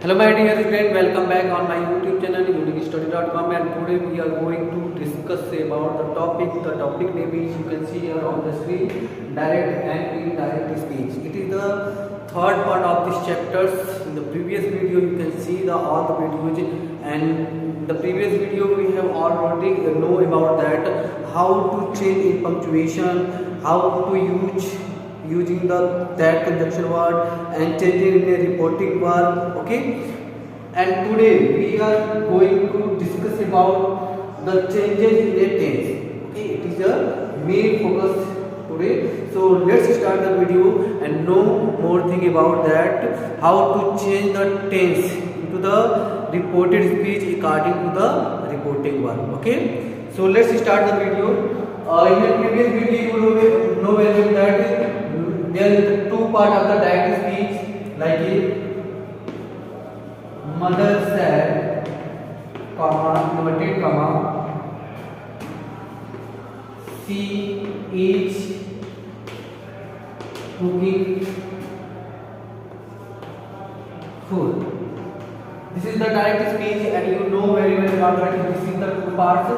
Hello my dear friend, welcome back on my YouTube channel uniquestudy.com, and today we are going to discuss about the topic. The topic name is, you can see here on the screen, direct and indirect speech. It is the third part of this chapters. In the previous video you can see all the videos, and the previous video we have already know about that how to change in punctuation, how to using the that conjunction word and changing in a reporting word. Okay, and today we are going to discuss about the changes in a tense. Okay, it is the main focus today. So let's start the video and know more thing about that, how to change the tense into the reported speech according to the reporting word. Okay, so let's start the video. In the previous video you know very well that there is the two part of the direct speech, like mother said, comma, inverted comma, she is cooking food. This is the direct speech, and you know very well about that. This is the two parts.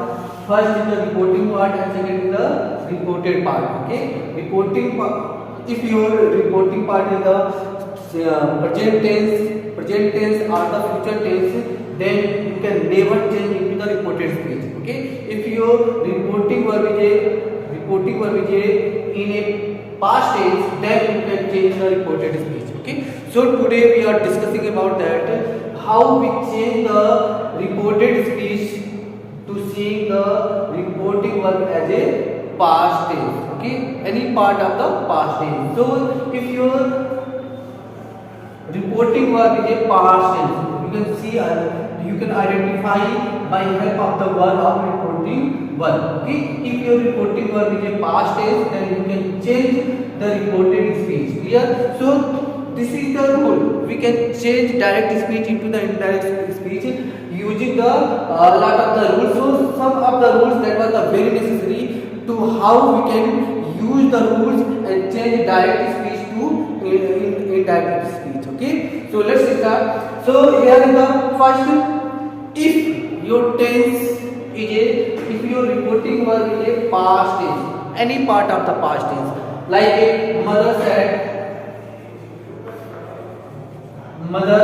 First is the reporting part and second is the reported part. Okay, reporting part. If your reporting part is the present tense or the future tense, then you can never change into the reported speech. Okay, if your reporting verb is in a past tense, then you can change the reported speech. Okay, so today we are discussing about that, how we change the reported speech to seeing the reporting verb as a past tense. Okay, any part of the past tense. So if your reporting verb is a past tense, you can see you can identify by help of the word of reporting verb. Okay, if your reporting verb is a past tense, then you can change the reported speech. Clear? So this is the rule. We can change direct speech into the indirect speech using the lot of the rules. So some of the rules that were the very necessary to how we can use the rules and change direct speech to indirect speech. Okay, so let's start. So here is the first. If your if your reporting verb is a past tense, any part of the past tense, like a mother said, mother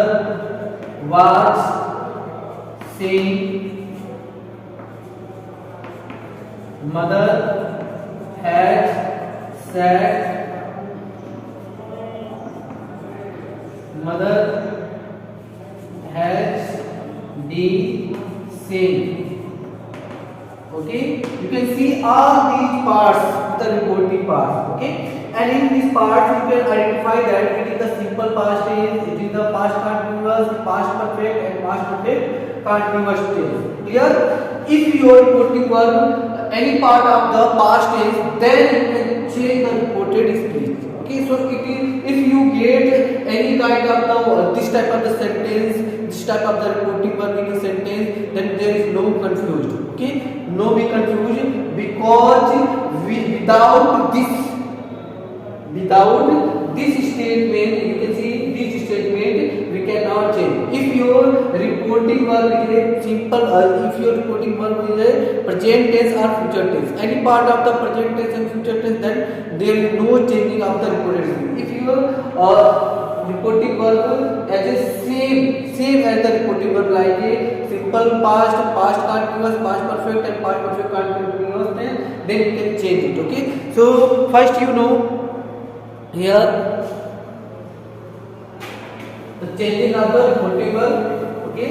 was saying, mother had said, mother has been saying. Okay, you can see all these parts, the reporting parts. Okay, and in these parts you can identify that it is the simple past tense, it is the past continuous, past perfect, and past perfect continuous tense. Clear? If your reporting verb any part of the past tense, then you can change the reported speech. Okay, so it is, if you get any kind of the this type of the sentence, this type of the reporting verb in a sentence, then there is no confused. Okay, no be confused, because without this statement, you can see this statement we cannot change. If your reporting verb is a simple, if your reporting verb is a present tense or future tense, any part of the present tense and future tense, then there is no changing of the reported speech. If your reporting verb as a same as the reporting verb, like a simple past, past continuous, past perfect, and past perfect continuous, then you can change it. Okay, so first you know here the changing of the reporting verb. Okay,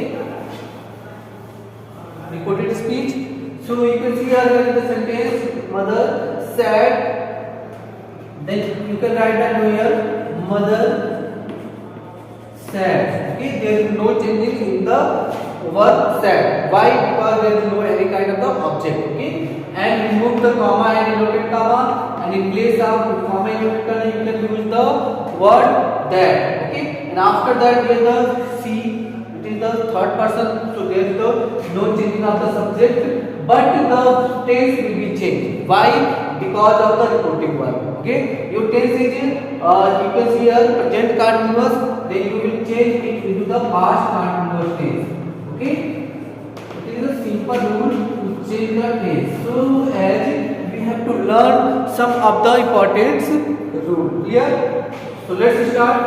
reported speech. So you can see here in the sentence, mother said, then you can write down here, mother said. Okay, there is no changing in the verb said. Why? Because there is no any kind of the object. Okay, and remove the comma and inverted comma, and in place of comma and inverted comma you can use the word that. Okay, and after that there is the she, it is the third person, so there is no changing of the subject, but the tense will be changed. Why? because of the reporting verb. Okay, your tense is you can see here present continuous, then you will change it into the past continuous tense. Okay, it is a simple rule to change the tense. So as we have to learn some of the important rule. Clear? So let's start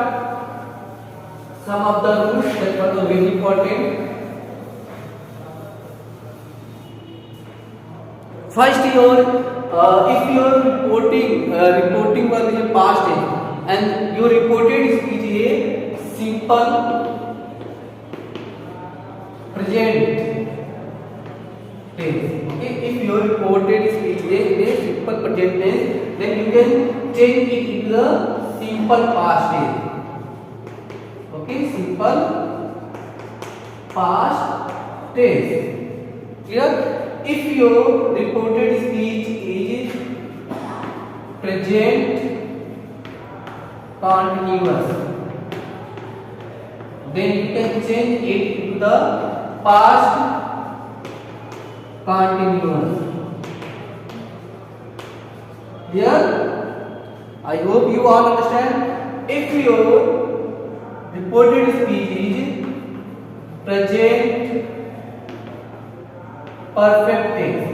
some of the rules that are very important. First, if your reporting verb is a past tense and your reported speech is a simple present tense. Okay, if your reported speech is a simple present tense, then you can change it into the simple past tense. Okay, simple past tense. Clear? If your reported speech is present continuous, then you can change it into the past continuous. Here, I hope you all understand. If your reported speech is present perfect tense,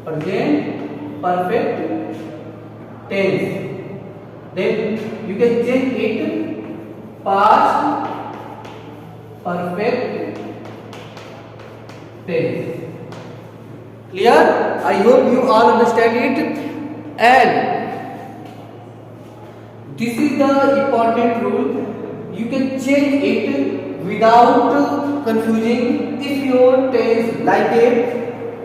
present perfect tense, then you can change it past perfect tense. Clear? I hope you all understand it. And this is the important rule. You can change it without confusing. If your tense, like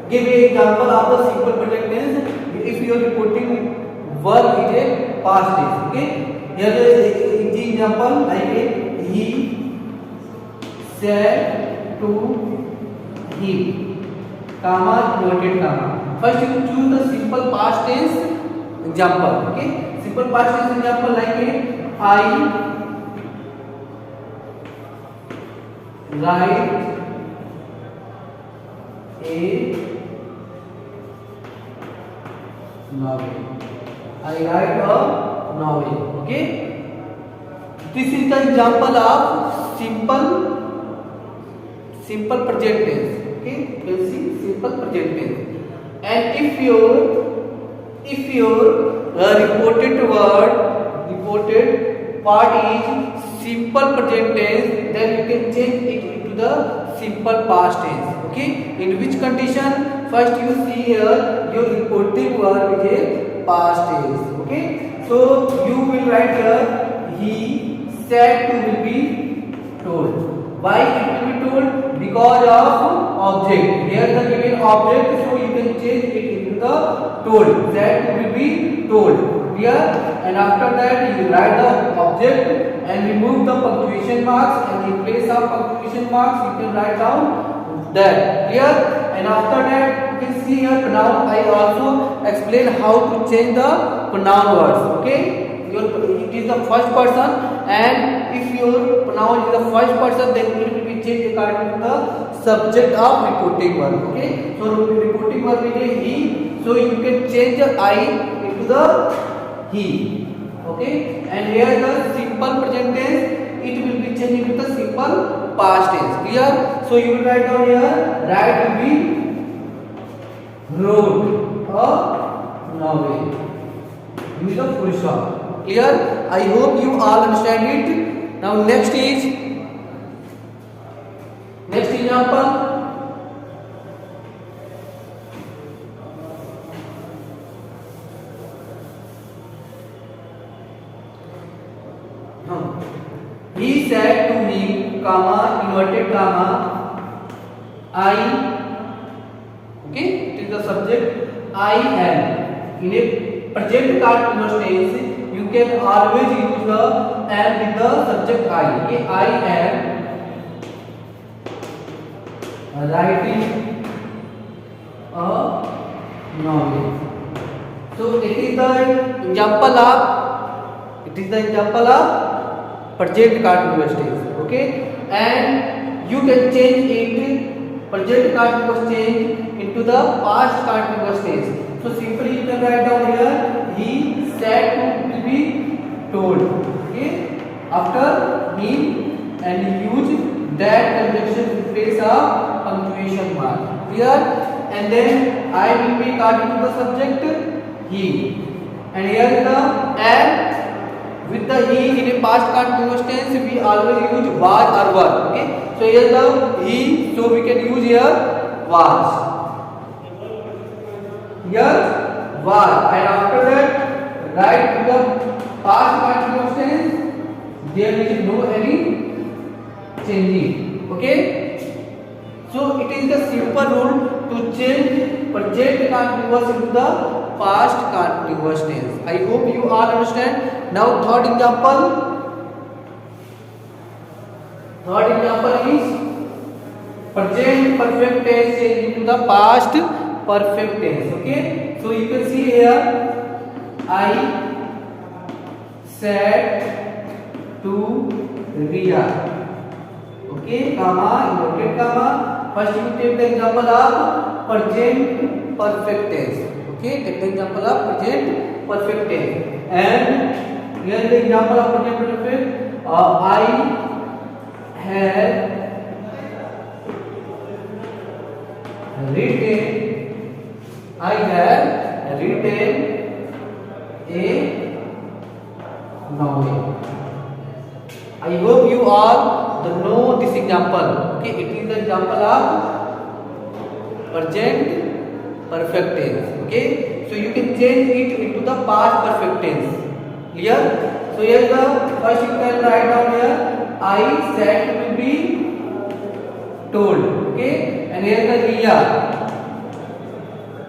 give an example of the simple present tense. If your reporting verb is a past tense, okay. Here is the example like he said to him, comma inverted comma. First you choose the simple past tense example. Okay, simple past tense example like I write a novel. I write a novel. Okay, this is the example of simple present tense. Okay, you can see simple present tense. And if your reported part is simple present tense, then you can change it into the simple past tense. Okay, in which condition? First you see here your reporting verb is a past tense. Okay, so you will write here he said to will be told. Why it will be told? Because of object. Here the given object, so you can change it into the told. That will be told. Clear? And after that you write the object and remove the punctuation marks, and in place of punctuation marks you can write down that. Clear? And after that you can see here pronoun. I also explain how to change the pronoun words. Okay, it is the first person, and if your pronoun is the first person, then it will be changed according to the subject of reporting verb. Okay, so reporting verb is he, so you can change the I into the he. Okay, and here the simple present tense, it will be changed into the simple past tense. Clear? So you will write down here, write will be wrote a novel. Use the full stop. Clear? I hope you all understand it. Now next example. He said to him, comma inverted comma I. Okay, it is the subject. I am. In a present continuous tense, you can always use the am with the subject I. Okay, I am writing a novel. So it is the example of present continuous tense. Okay, and you can change it present continuous tense into the past continuous tense. So simply you can write down here, he said to will be told. Okay, after he and use that conjunction in place of punctuation mark. Clear? And then I will be adding to the subject he, and here is the and. With the he in a past continuous tense, we always use was or were. Okay, so here the he, so we can use here was. Here was, and after that write to the past continuous tense. There is no any changing. Okay, so it is the simple rule to change present continuous into the past continuous tense. I hope you all understand. Now third example is present perfect tense change into the past perfect tense. Okay, so you can see here, I said to Riya. Okay, comma, inverted comma. First you take the example of present perfect tense. Okay, take the example of present perfect tense. And here the example of present perfect. I have written a novel. I hope you all know this example. Okay, it is the example of present perfect tense. Okay, so you can change it into the past perfect tense. Clear? So here the first you can write down here, I said will be told. Okay, and here the Riya.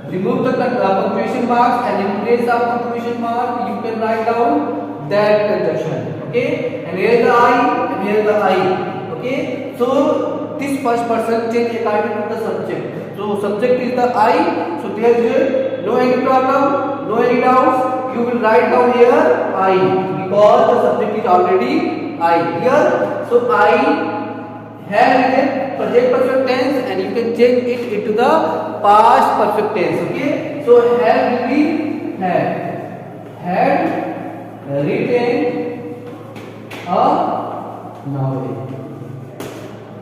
Remove the punctuation marks, and in place of punctuation mark you can write down that conjunction. Okay, and here the I, and here the I. Okay, so this first person change according to the subject. So subject is the I, so there is no any problem, no any doubts. You will write down here I, because the subject is already I here. So I have written present perfect tense, and you can change it into the past perfect tense. Okay, so have will be had written a novel.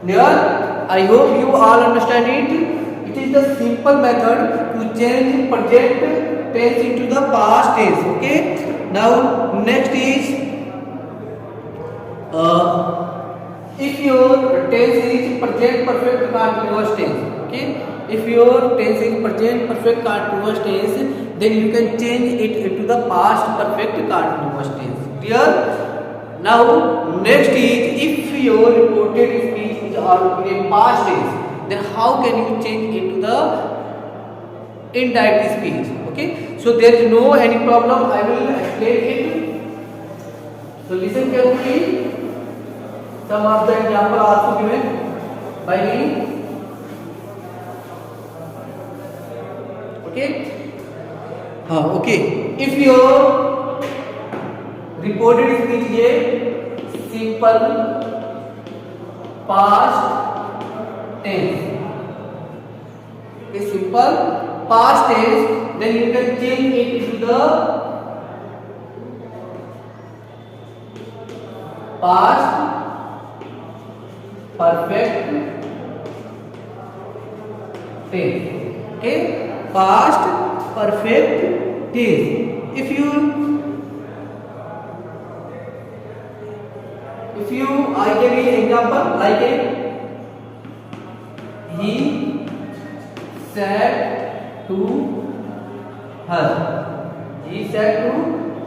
Clear? I hope you all understand it. It is the simple method to change present tense into the past tense. Okay, now next is if your tense is present perfect continuous tense. Okay, if your tense is present perfect continuous tense, then you can change it into the past perfect continuous tense. Clear? Now next is, if your reported speech is in a past tense, then how can you change into the indirect speech? Okay, so there is no any problem. I will explain it. So listen carefully. Some of the example are also given by me. Okay. Okay. If your reported speech is a simple past tense, a simple past tense, then you can change it into the past perfect tense. Okay, past perfect tense. If you I give an example like he said to her. He said to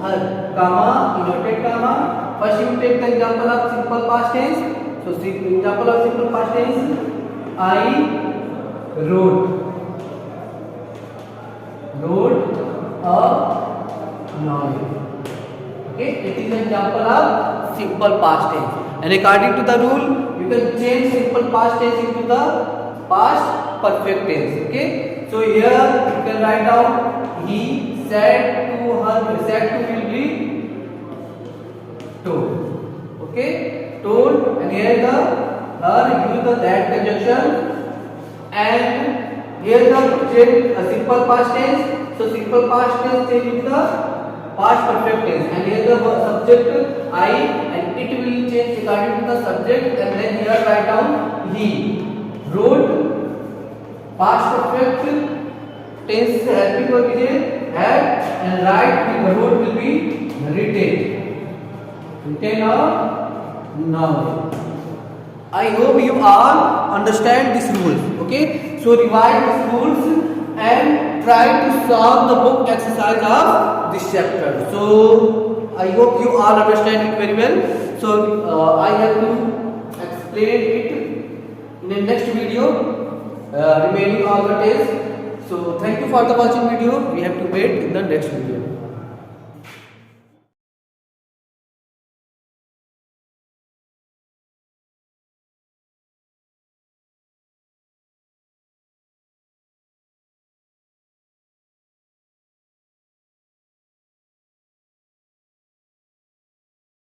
her, comma, inverted comma. First you take the example of simple past tense. So example of simple past tense, I wrote a novel. Okay, it is an example of simple past tense. And according to the rule, you can change simple past tense into the past perfect tense. Okay, so here you can write down he said to her. Said to will be told. Okay, told, and here the her use the that conjunction, and Here the subject a simple past tense. So simple past tense change into the past perfect tense, and here the subject I, and it will change according to the subject, and then here write down he wrote. Past perfect tense helping verb is had, and write wrote will be written. Written or now. I hope you all understand these rules. Okay, so revise these rules and try to solve the book exercise of this chapter. So I hope you all understand it very well. So I have to explain it in the next video, remaining all the tests. So thank you for the watching video. We have to wait in the next video.